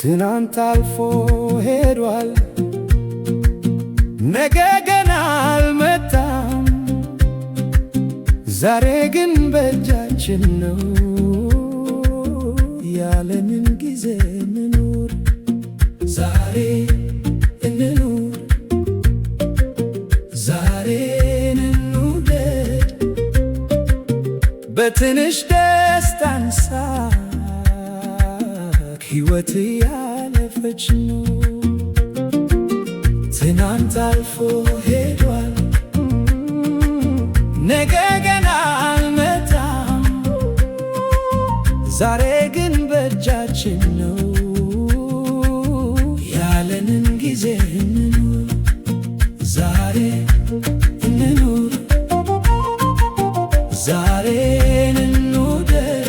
ትናንት አልፎ ሄዷል፣ ነገ ገና አልመጣም። ዛሬ ግን በእጃችን ነው። ያለንን ጊዜ እንኑር፣ ዛሬ እንኑር፣ ዛሬን እንውደድ። በትንሽ ደስታ እንሳቅ፣ ሕይወት ያለፈች ነው። ትናንት አልፎ ሄዷል፣ ነገ ገና አልመጣም። ዛሬ ግን በእጃችን ነው። ያለንን ጊዜ እንኑር፣ ዛሬ እንኑር፣ ዛሬን እንውደድ።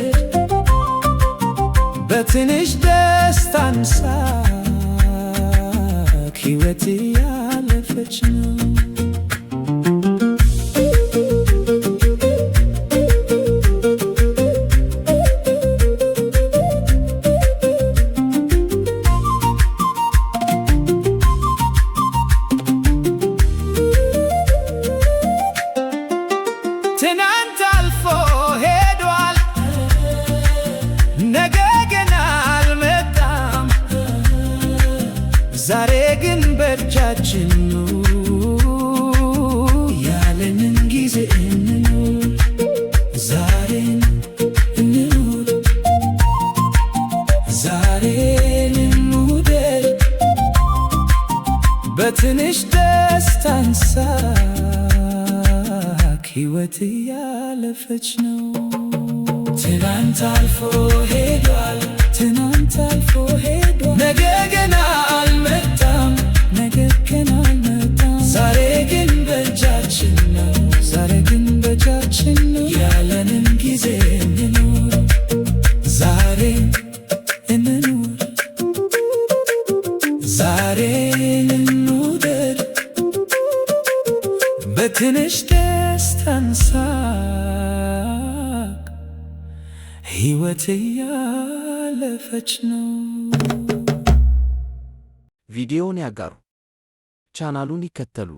በትንሽ ደስታ እንሳቅ፣ ሕይወት ያለፈች ነው። ትናንት አልፎ ሄዷል፣ ነገ ገና አልመጣም። ዛሬ ግን በእጃችን ነው። ያለንን ጊዜ እንኑር፣ ዛሬን እንኑር፣ ዛሬን እንውደድ። በትንሽ ደስታ እንሳቅ፣ ሕይወት ያለፈች ነው። ትናንት አልፎ ሄዷል፣ ትናንት አልፎ ሄዷል፣ ነገ ገና አልመጣም፣ ነገ ገና አልመጣም። ዛሬ ግን በእጃችን ነው፣ ዛሬ ግን በእጃችን ነው። ያለንን ጊዜ እንኑር፣ ዛሬን እንኑር፣ ዛሬን እንውደድ። በትንሽ ደስታ እንሳቅ፣ ሕይወት ያለፈች ነው። ቪዲዮውን ያጋሩ፣ ቻናሉን ይከተሉ።